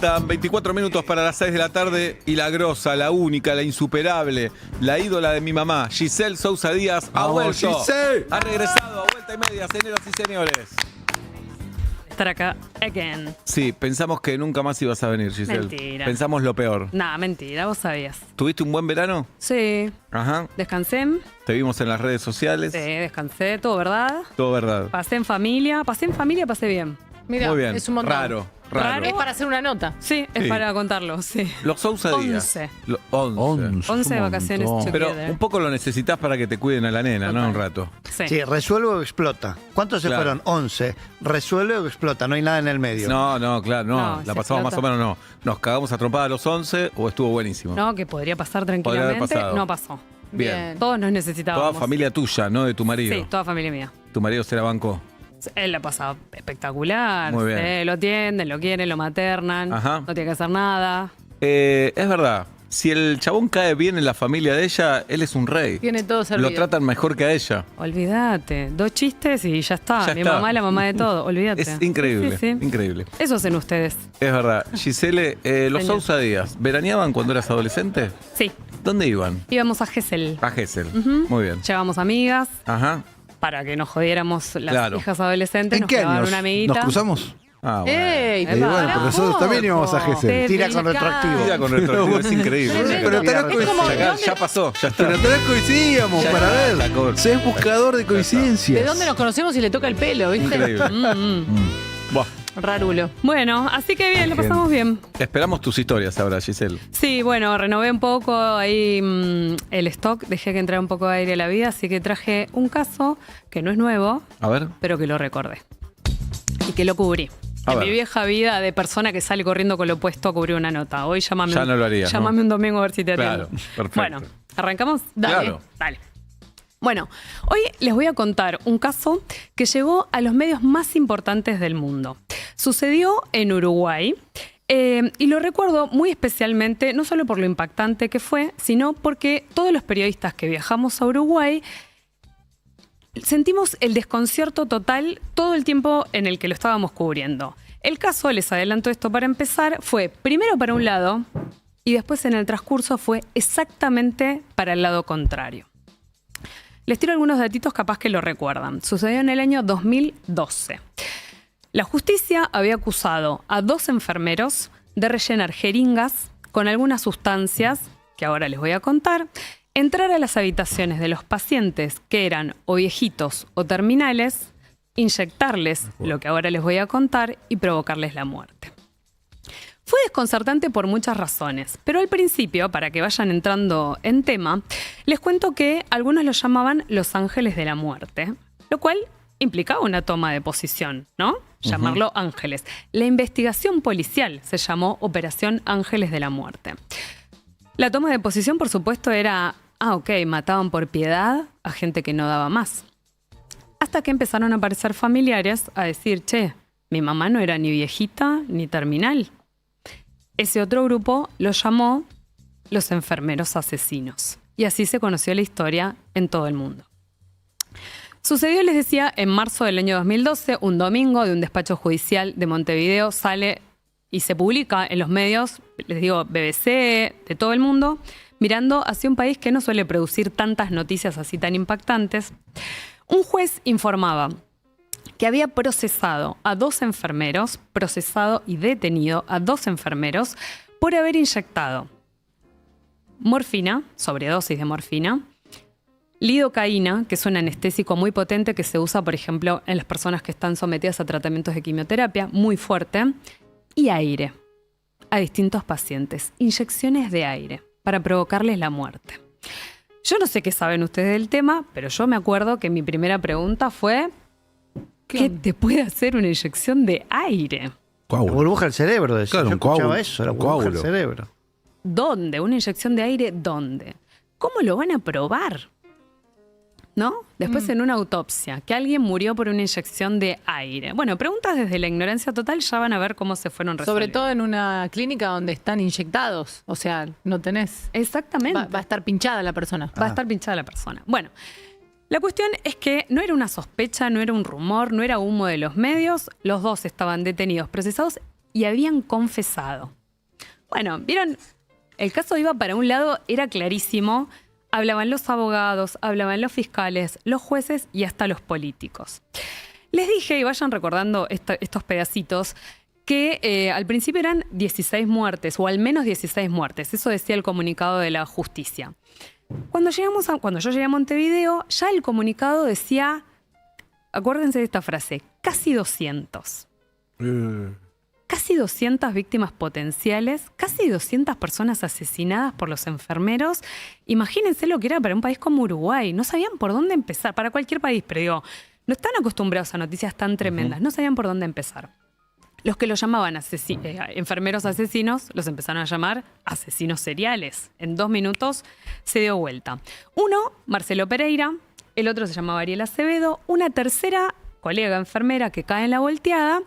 Faltan 24 minutos para las 6 de la tarde y la grosa, la única, la insuperable, la ídola de mi mamá, Giselle Sousa Díaz, ha vuelto. Giselle. Ha regresado a vuelta y media, señoras y señores. Estar acá again. Sí, pensamos que nunca más ibas a venir, Giselle. Mentira. Pensamos lo peor. Nah, mentira, vos sabías. ¿Tuviste un buen verano? Sí. Ajá. Descansé. Te vimos en las redes sociales. Sí, descansé, todo verdad. Todo verdad. Pasé en familia, pasé bien. Mira, Muy bien. es un montón. Raro. Raro. Es para hacer una nota. Sí, es Sí. para contarlo, sí. Los Sousa Díaz. 11. 11. 11 vacaciones Pero together. un poco lo necesitas para que te cuiden a la nena, ¿no? Un rato. Sí. Sí, resuelve o explota. ¿Cuántos se Claro. fueron? 11. Resuelve o explota, no hay nada en el medio. No, claro, no. No, La se pasamos más o explota. menos, no. Nos cagamos a trompada a los 11 o estuvo buenísimo. No, que podría pasar Podría haber tranquilamente. pasado. No pasó. Bien. Todos nos necesitábamos. Toda familia tuya, no de tu marido. Sí, toda familia mía. Tu marido se la bancó. Él la pasaba espectacular. Muy bien. Lo atienden, lo quieren, lo maternan. Ajá. No tiene que hacer nada. Es verdad. Si el chabón cae bien en la familia de ella, él es un rey. Tiene todo servido. Lo tratan mejor que a ella. Olvídate. 2 chistes y ya está. Ya Mi está. mamá es la mamá de todo. Olvídate. Es increíble, Sí, sí. increíble. Eso hacen ustedes. Es verdad. Giselle, los Señor. Sousa Díaz, ¿veraneaban cuando eras adolescente? Sí. ¿Dónde iban? Íbamos a Gesell. A Gesell. Muy bien. Llevamos amigas Ajá. para que nos jodiéramos las Claro. hijas adolescentes. ¿En Nos qué llevaban años una amiguita. nos cruzamos? Ah, bueno. ¡Ey! Y bueno, pará pero nosotros vos. también íbamos a Gesell. Tira con retroactivo. Mira con retroactivo, es increíble. Tremendo. Pero Es como, ¿de Ya, dónde- ya pasó, ya está. Pero atrás coincidíamos Ya para está, ver. la cor- Sos buscador de coincidencias. ¿De dónde nos conocemos y le toca el pelo, viste? Increíble. Buah. Rarulo. Bueno, así que bien, lo pasamos bien. Esperamos tus historias ahora, Giselle. Sí, bueno, renové un poco ahí el stock, dejé que entrara un poco de aire a la vida, así que traje un caso que no es nuevo, A ver. pero que lo recordé. Y que lo cubrí. A En ver. mi vieja vida de persona que sale corriendo con lo opuesto a cubrir una nota. Hoy llámame, Ya no lo harías, ¿no? llámame un domingo a ver si te atiendo. Claro, perfecto. Bueno, ¿arrancamos? Dale. Claro. Dale. Bueno, hoy les voy a contar un caso que llegó a los medios más importantes del mundo. Sucedió en Uruguay y lo recuerdo muy especialmente, no solo por lo impactante que fue, sino porque todos los periodistas que viajamos a Uruguay sentimos el desconcierto total todo el tiempo en el que lo estábamos cubriendo. El caso, les adelanto esto para empezar, fue primero para un lado y después en el transcurso fue exactamente para el lado contrario. Les tiro algunos datitos capaz que lo recuerdan. Sucedió en el año 2012. La justicia había acusado a 2 enfermeros de rellenar jeringas con algunas sustancias, que ahora les voy a contar, entrar a las habitaciones de los pacientes que eran o viejitos o terminales, inyectarles lo que ahora les voy a contar y provocarles la muerte. Fue desconcertante por muchas razones, pero al principio, para que vayan entrando en tema, les cuento que algunos los llamaban los ángeles de la muerte, lo cual implicaba una toma de posición, ¿no? Llamarlo ángeles. La investigación policial se llamó Operación Ángeles de la Muerte. La toma de posición, por supuesto, era, mataban por piedad a gente que no daba más. Hasta que empezaron a aparecer familiares a decir, che, mi mamá no era ni viejita ni terminal. Ese otro grupo lo llamó los enfermeros asesinos. Y así se conoció la historia en todo el mundo. Sucedió, les decía, en marzo del año 2012, un domingo de un despacho judicial de Montevideo sale y se publica en los medios, les digo, BBC, de todo el mundo, mirando hacia un país que no suele producir tantas noticias así tan impactantes. Un juez informaba que había procesado a 2 enfermeros, procesado y detenido a 2 enfermeros por haber inyectado morfina, sobredosis de morfina, lidocaína, que es un anestésico muy potente que se usa, por ejemplo, en las personas que están sometidas a tratamientos de quimioterapia, muy fuerte, y aire a distintos pacientes, inyecciones de aire para provocarles la muerte. Yo no sé qué saben ustedes del tema, pero yo me acuerdo que mi primera pregunta fue ¿qué te puede hacer una inyección de aire? La Coágulo. burbuja del cerebro, decía. Claro, Yo un coágulo. escuchaba eso, la Un burbuja del coágulo. cerebro. ¿Dónde? ¿Una inyección de aire? ¿Dónde? ¿Cómo lo van a probar? ¿No? Después en una autopsia, que alguien murió por una inyección de aire. Bueno, preguntas desde la ignorancia total, ya van a ver cómo se fueron resolviendo. Sobre todo en una clínica donde están inyectados. O sea, no tenés... Exactamente. Va a estar pinchada la persona. Va a estar pinchada la persona. Bueno, la cuestión es que no era una sospecha, no era un rumor, no era humo de los medios. Los 2 estaban detenidos, procesados y habían confesado. Bueno, ¿vieron? El caso iba para un lado, era clarísimo. Hablaban los abogados, hablaban los fiscales, los jueces y hasta los políticos. Les dije, y vayan recordando estos pedacitos, que al principio eran 16 muertes, o al menos 16 muertes. Eso decía el comunicado de la justicia. Cuando yo llegué a Montevideo, ya el comunicado decía, acuérdense de esta frase, casi 200. Casi 200 víctimas potenciales, casi 200 personas asesinadas por los enfermeros. Imagínense lo que era para un país como Uruguay. No sabían por dónde empezar, para cualquier país, pero digo, no están acostumbrados a noticias tan tremendas, no sabían por dónde empezar. Los que los llamaban enfermeros asesinos, los empezaron a llamar asesinos seriales. En 2 minutos se dio vuelta. Uno, Marcelo Pereira, el otro se llamaba Ariel Acevedo, una tercera colega enfermera que cae en la volteada,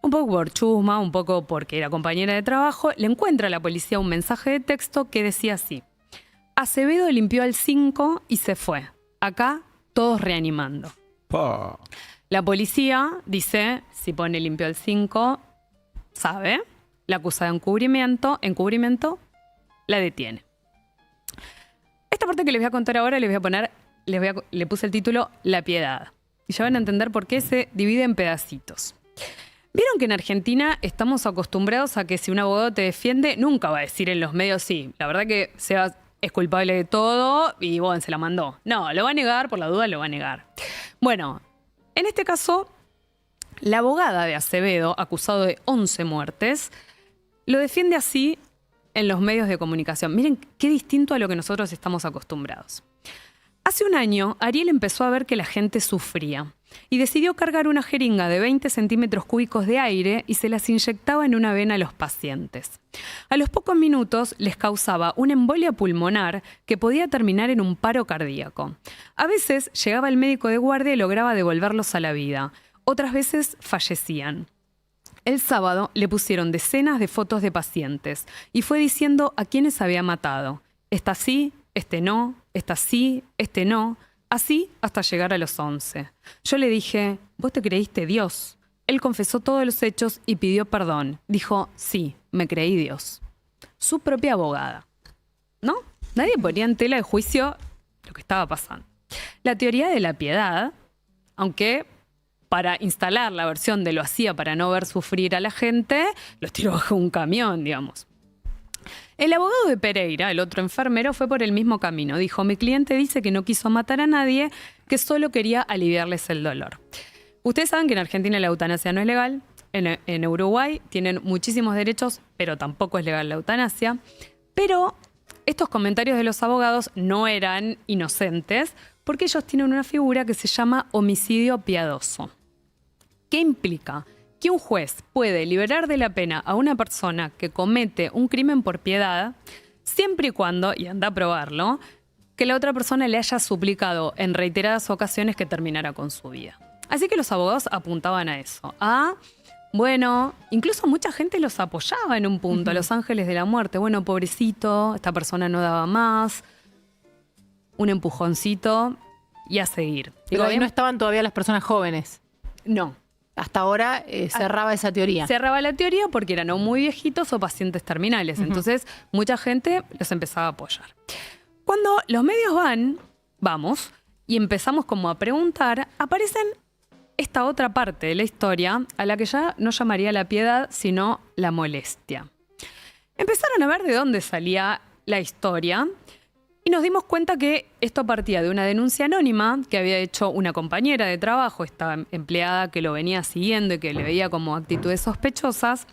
un poco por chusma, un poco porque era compañera de trabajo, le encuentra a la policía un mensaje de texto que decía así: Acevedo limpió al 5 y se fue. Acá todos reanimando. Pa. La policía dice, si pone limpió al 5, sabe, la acusa de encubrimiento, la detiene. Esta parte que les voy a contar ahora le puse el título La Piedad. Y ya van a entender por qué se divide en pedacitos. Vieron que en Argentina estamos acostumbrados a que si un abogado te defiende, nunca va a decir en los medios, sí, la verdad que Seba es culpable de todo y bueno, se la mandó. No, lo va a negar, por la duda lo va a negar. Bueno, en este caso, la abogada de Acevedo, acusado de 11 muertes, lo defiende así en los medios de comunicación. Miren qué distinto a lo que nosotros estamos acostumbrados. Hace un año, Ariel empezó a ver que la gente sufría y decidió cargar una jeringa de 20 centímetros cúbicos de aire y se las inyectaba en una vena a los pacientes. A los pocos minutos les causaba una embolia pulmonar que podía terminar en un paro cardíaco. A veces llegaba el médico de guardia y lograba devolverlos a la vida. Otras veces fallecían. El sábado le pusieron decenas de fotos de pacientes y fue diciendo a quiénes había matado. Esta sí, este no, esta sí, este no. Así hasta llegar a los 11. Yo le dije, ¿vos te creíste Dios? Él confesó todos los hechos y pidió perdón. Dijo, sí, me creí Dios. Su propia abogada. ¿No? Nadie ponía en tela de juicio lo que estaba pasando. La teoría de la piedad, aunque para instalar la versión de lo hacía para no ver sufrir a la gente, los tiró bajo un camión, digamos. El abogado de Pereira, el otro enfermero, fue por el mismo camino. Dijo, mi cliente dice que no quiso matar a nadie, que solo quería aliviarles el dolor. Ustedes saben que en Argentina la eutanasia no es legal. En Uruguay tienen muchísimos derechos, pero tampoco es legal la eutanasia. Pero estos comentarios de los abogados no eran inocentes, porque ellos tienen una figura que se llama homicidio piadoso. ¿Qué implica? Que un juez puede liberar de la pena a una persona que comete un crimen por piedad, siempre y cuando, y anda a probarlo, que la otra persona le haya suplicado en reiteradas ocasiones que terminara con su vida. Así que los abogados apuntaban a eso. Bueno, incluso mucha gente los apoyaba en un punto, a los ángeles de la muerte. Bueno, pobrecito, esta persona no daba más, un empujoncito y a seguir. Digo, ahí no estaban todavía las personas jóvenes. No. Hasta ahora cerraba esa teoría. Cerraba la teoría porque eran o muy viejitos o pacientes terminales. Entonces, mucha gente los empezaba a apoyar. Cuando los medios vamos, y empezamos como a preguntar, aparecen esta otra parte de la historia a la que ya no llamaría la piedad, sino la molestia. Empezaron a ver de dónde salía la historia y nos dimos cuenta que esto partía de una denuncia anónima que había hecho una compañera de trabajo, esta empleada que lo venía siguiendo y que le veía como actitudes sospechosas,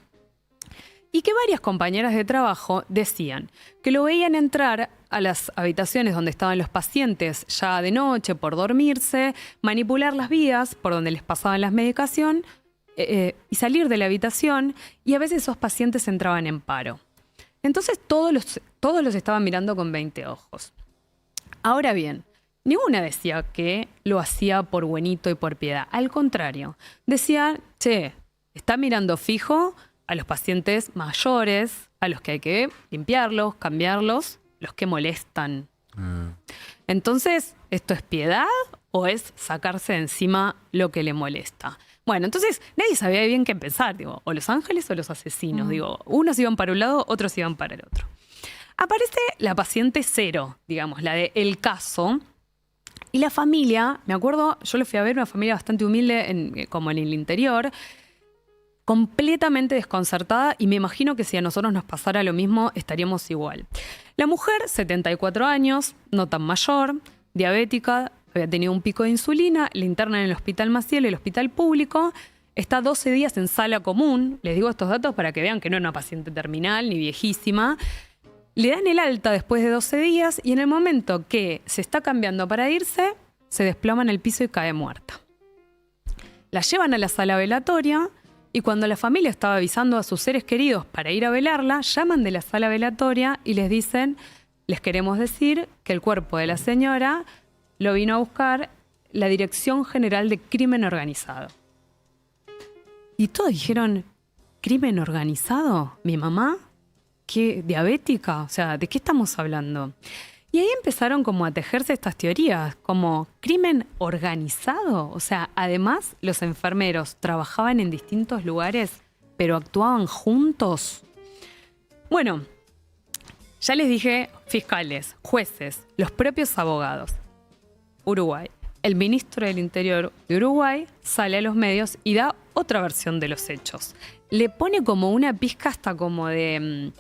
y que varias compañeras de trabajo decían que lo veían entrar a las habitaciones donde estaban los pacientes ya de noche por dormirse, manipular las vías por donde les pasaban la medicación y salir de la habitación, y a veces esos pacientes entraban en paro. Entonces todos los estaban mirando con 20 ojos. Ahora bien, ninguna decía que lo hacía por buenito y por piedad. Al contrario, decía, está mirando fijo a los pacientes mayores, a los que hay que limpiarlos, cambiarlos, los que molestan. Entonces, ¿esto es piedad o es sacarse de encima lo que le molesta. Bueno, entonces nadie sabía bien qué empezar, digo, o los ángeles o los asesinos. Digo, unos iban para un lado, otros iban para el otro. Aparece la paciente cero, digamos, la de el caso. Y la familia, me acuerdo, yo le fui a ver, una familia bastante humilde, como en el interior, completamente desconcertada, y me imagino que si a nosotros nos pasara lo mismo, estaríamos igual. La mujer, 74 años, no tan mayor, diabética, había tenido un pico de insulina, la internan en el Hospital Maciel, el hospital público, está 12 días en sala común. Les digo estos datos para que vean que no es una paciente terminal ni viejísima. Le dan el alta después de 12 días y en el momento que se está cambiando para irse, se desploma en el piso y cae muerta. La llevan a la sala velatoria y cuando la familia estaba avisando a sus seres queridos para ir a velarla, llaman de la sala velatoria y les dicen: les queremos decir que el cuerpo de la señora lo vino a buscar la Dirección General de Crimen Organizado. Y todos dijeron: ¿crimen organizado? ¿Mi mamá? ¿Qué? ¿Diabética? O sea, ¿de qué estamos hablando? Y ahí empezaron como a tejerse estas teorías, como crimen organizado. O sea, además los enfermeros trabajaban en distintos lugares, pero actuaban juntos. Bueno, ya les dije fiscales, jueces, los propios abogados. Uruguay. El ministro del Interior de Uruguay sale a los medios y da otra versión de los hechos. Le pone como una pizca hasta como de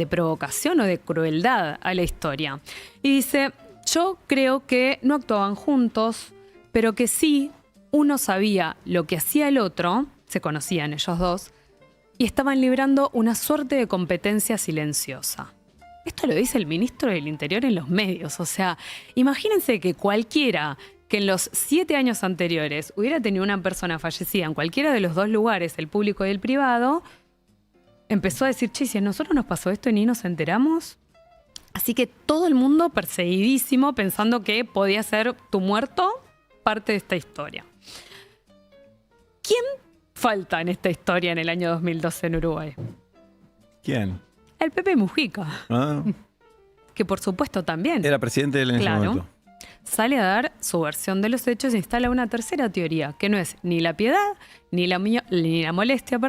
provocación o de crueldad a la historia. Y dice: yo creo que no actuaban juntos, pero que sí uno sabía lo que hacía el otro, se conocían ellos dos, y estaban librando una suerte de competencia silenciosa. Esto lo dice el ministro del Interior en los medios. O sea, imagínense que cualquiera que en los 7 años anteriores hubiera tenido una persona fallecida en cualquiera de los dos lugares, el público y el privado, empezó a decir: che, si a nosotros nos pasó esto y ni nos enteramos. Así que todo el mundo perseguidísimo pensando que podía ser tu muerto parte de esta historia. ¿Quién falta en esta historia en el año 2012 en Uruguay? ¿Quién? El Pepe Mujica, Ah, que por supuesto también era presidente de él en ese momento. sale a dar su versión de los hechos e instala una tercera teoría, que no es ni la piedad, ni la molestia,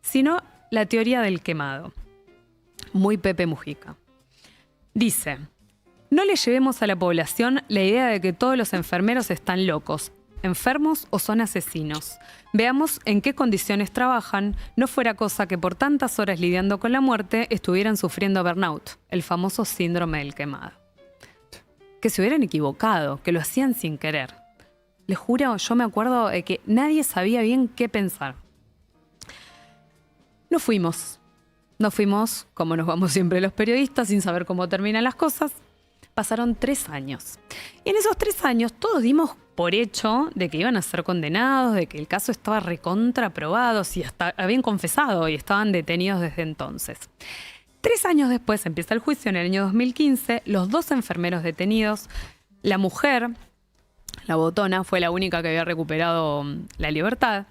sino la teoría del quemado. Muy Pepe Mujica. Dice: no le llevemos a la población la idea de que todos los enfermeros están locos, enfermos o son asesinos. Veamos en qué condiciones trabajan, no fuera cosa que por tantas horas lidiando con la muerte estuvieran sufriendo burnout, el famoso síndrome del quemado. Que se hubieran equivocado, que lo hacían sin querer. Les juro, yo me acuerdo de que nadie sabía bien qué pensar. No fuimos, como nos vamos siempre los periodistas, sin saber cómo terminan las cosas. Pasaron 3 años. Y en esos 3 años todos dimos por hecho de que iban a ser condenados, de que el caso estaba recontraprobado, y hasta habían confesado y estaban detenidos desde entonces. 3 años después empieza el juicio, en el año 2015, los 2 enfermeros detenidos, la mujer, la botona, fue la única que había recuperado la libertad.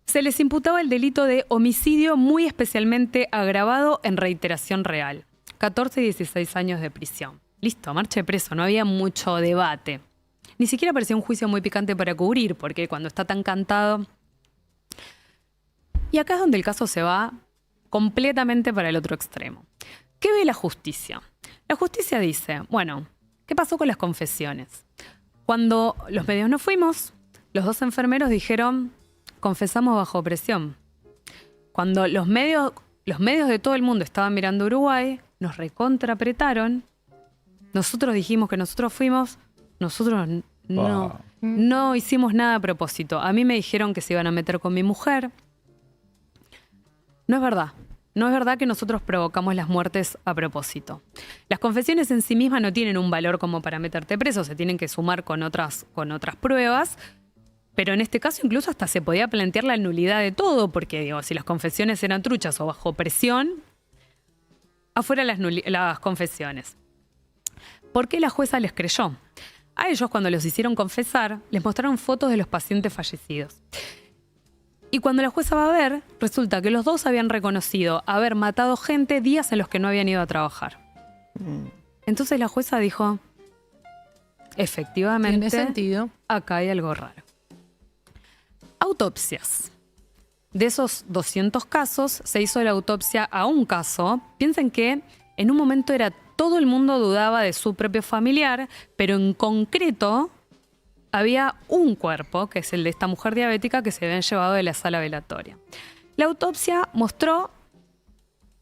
Se les imputaba el delito de homicidio muy especialmente agravado en reiteración real. 14 y 16 años de prisión. Listo, marcha de preso, no había mucho debate. Ni siquiera parecía un juicio muy picante para cubrir, porque cuando está tan cantado... Y acá es donde el caso se va completamente para el otro extremo. ¿Qué ve la justicia? La justicia dice: bueno, ¿qué pasó con las confesiones? Cuando los medios no fuimos, los 2 enfermeros dijeron: confesamos bajo presión. Cuando los medios de todo el mundo estaban mirando Uruguay, nos recontrapretaron. Nosotros dijimos que nosotros fuimos, nosotros no hicimos nada a propósito. A mí me dijeron que se iban a meter con mi mujer. No es verdad. No es verdad que nosotros provocamos las muertes a propósito. Las confesiones en sí mismas no tienen un valor como para meterte preso, se tienen que sumar con otras pruebas. Pero en este caso incluso hasta se podía plantear la nulidad de todo, porque digo, si las confesiones eran truchas o bajo presión, afuera las confesiones. ¿Por qué la jueza les creyó? A ellos, cuando los hicieron confesar, les mostraron fotos de los pacientes fallecidos. Y cuando la jueza va a ver, resulta que los 2 habían reconocido haber matado gente días en los que no habían ido a trabajar. Entonces la jueza dijo: efectivamente, Tiene sentido. acá hay algo raro. Autopsias. De esos 200 casos, se hizo la autopsia a un caso. Piensen que en un momento todo el mundo dudaba de su propio familiar, pero en concreto había un cuerpo, que es el de esta mujer diabética, que se habían llevado de la sala velatoria. La autopsia mostró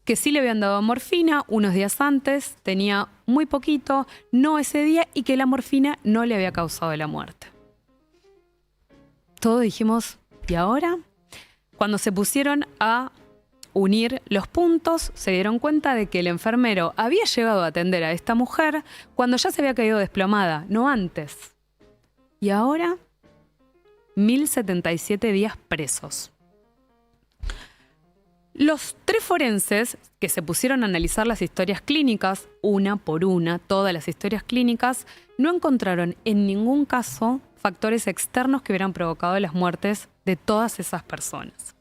que sí le habían dado morfina unos días antes, tenía muy poquito, no ese día, y que la morfina no le había causado la muerte. Todos dijimos, ¿y ahora? Cuando se pusieron a unir los puntos, se dieron cuenta de que el enfermero había llegado a atender a esta mujer cuando ya se había caído desplomada, no antes. Y ahora, 1077 días presos. Los 3 forenses que se pusieron a analizar las historias clínicas, una por una, todas las historias clínicas, no encontraron en ningún caso factores externos que hubieran provocado las muertes de todas esas personas.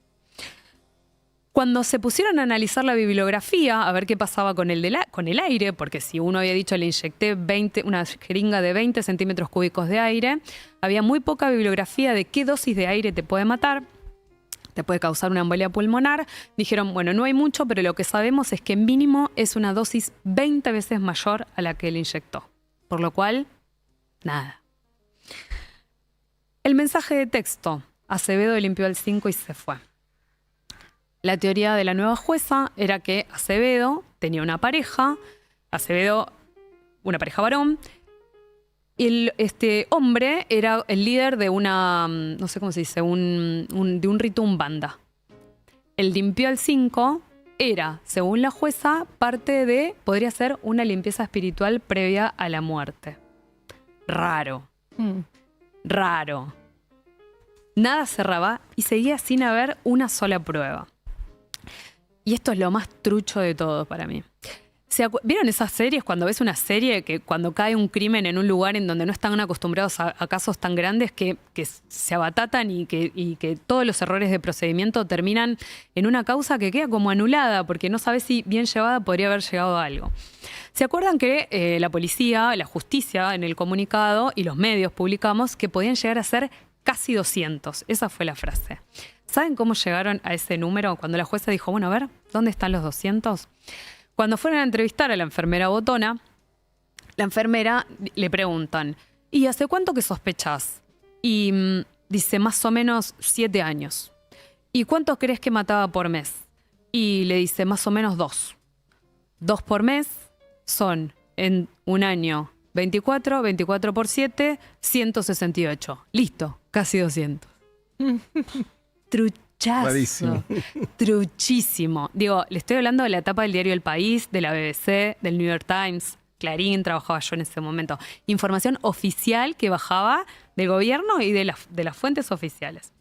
Cuando se pusieron a analizar la bibliografía, a ver qué pasaba con el aire, porque si uno había dicho le inyecté una jeringa de 20 centímetros cúbicos de aire, había muy poca bibliografía de qué dosis de aire te puede matar, te puede causar una embolia pulmonar. Dijeron, bueno, no hay mucho, pero lo que sabemos es que mínimo es una dosis 20 veces mayor a la que él inyectó. Por lo cual, nada. El mensaje de texto. Acevedo limpió el 5 y se fue. La teoría de la nueva jueza era que Acevedo tenía una pareja, una pareja varón, y este hombre era el líder de una, no sé cómo se dice, de un rito umbanda. El limpió al 5 era, según la jueza, podría ser una limpieza espiritual previa a la muerte. Raro. Raro. Nada cerraba y seguía sin haber una sola prueba. Y esto es lo más trucho de todo para mí. ¿Vieron esas series? Cuando ves una serie que cuando cae un crimen en un lugar en donde no están acostumbrados a casos tan grandes que se abatatan y que todos los errores de procedimiento terminan en una causa que queda como anulada porque no sabes si bien llevada podría haber llegado a algo. ¿Se acuerdan que la policía, la justicia en el comunicado y los medios publicamos que podían llegar a ser casi 200? Esa fue la frase. ¿Saben cómo llegaron a ese número? Cuando la jueza dijo, bueno, a ver, ¿dónde están los 200? Cuando fueron a entrevistar a la enfermera Botona, la enfermera le preguntan, ¿y hace cuánto que sospechás? Y dice, más o menos 7 años. ¿Y cuántos crees que mataba por mes? Y le dice, más o menos 2. 2 por mes son en un año 24 por 7, 168. Listo, casi 200. Truchazo. Rarísimo. Truchísimo. Digo, le estoy hablando de la etapa del diario El País, de la BBC, del New York Times, Clarín, trabajaba yo en ese momento. Información oficial que bajaba del gobierno y de las fuentes oficiales.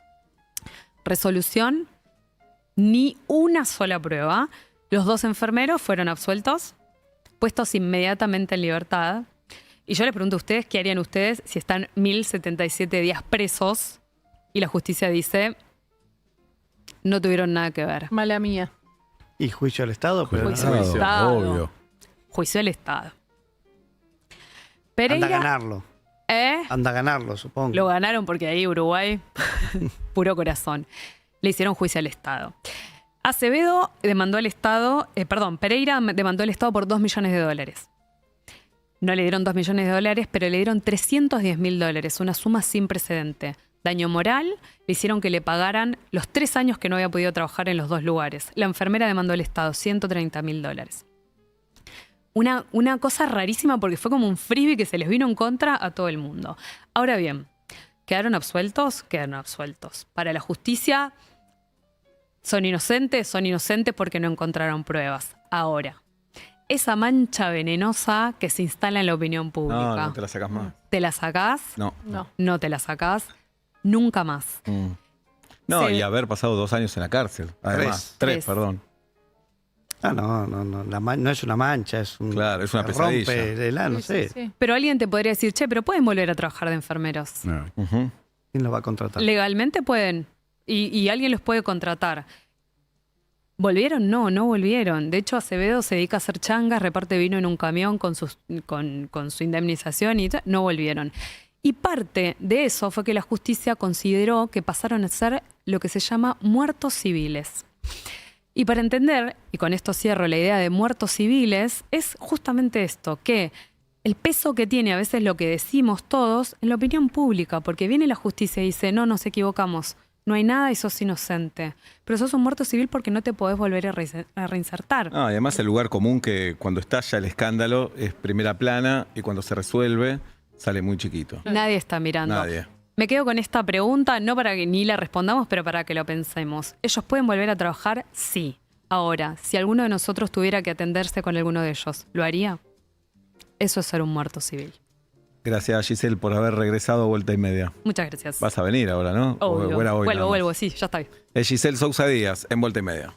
Resolución, ni una sola prueba. Los 2 enfermeros fueron absueltos, puestos inmediatamente en libertad. Y yo les pregunto a ustedes, ¿qué harían ustedes si están 1077 días presos y la justicia dice no tuvieron nada que ver? Mala mía. Y juicio al Estado, pero Juicio al Estado. Obvio. Juicio al Estado. anda a Pereira, ganarlo. Anda a ganarlo, supongo. lo ganaron porque ahí Uruguay, puro corazón, le hicieron juicio al Estado. Acevedo demandó al Estado, Pereira demandó al Estado por $2 millones. No le dieron $2 millones, pero le dieron $310.000, una suma sin precedente. Daño moral, le hicieron que le pagaran los 3 años que no había podido trabajar en los 2 lugares. La enfermera demandó al Estado $130.000. Una cosa rarísima porque fue como un freebie que se les vino en contra a todo el mundo. Ahora bien, ¿quedaron absueltos? Quedaron absueltos. Para la justicia, son inocentes porque no encontraron pruebas. Ahora, esa mancha venenosa que se instala en la opinión pública. No, no te la sacas más. ¿Te la sacás? No. No te la sacás nunca más. No, Sí. y haber pasado 2 años en la cárcel. Además, 3, Tres. perdón. No, no es una mancha, es un... Claro, es una se pesadilla. rompe el ano, no sé. Sí. Pero alguien te podría decir, che, pero pueden volver a trabajar de enfermeros. No. Ujú. ¿Quién los va a contratar? Legalmente pueden. Y alguien los puede contratar. ¿Volvieron? No volvieron. De hecho, Acevedo se dedica a hacer changas, reparte vino en un camión con su indemnización y no volvieron. Y parte de eso fue que la justicia consideró que pasaron a ser lo que se llama muertos civiles. Y para entender, y con esto cierro la idea de muertos civiles, es justamente esto, que el peso que tiene a veces lo que decimos todos en la opinión pública, porque viene la justicia y dice, no, nos equivocamos, no hay nada y sos inocente. Pero sos un muerto civil porque no te podés volver a reinsertar. Y además el lugar común que cuando estalla el escándalo es primera plana y cuando se resuelve sale muy chiquito. Nadie está mirando. Nadie. Me quedo con esta pregunta, no para que ni la respondamos, pero para que lo pensemos. ¿Ellos pueden volver a trabajar? Sí. Ahora, si alguno de nosotros tuviera que atenderse con alguno de ellos, ¿lo haría? Eso es ser un muerto civil. Gracias, Giselle, por haber regresado a Vuelta y Media. Muchas gracias. Vas a venir ahora, ¿no? Obvio. ¿O era hoy nada más? Vuelvo, sí, ya está bien. Es Giselle Sousa Díaz en Vuelta y Media.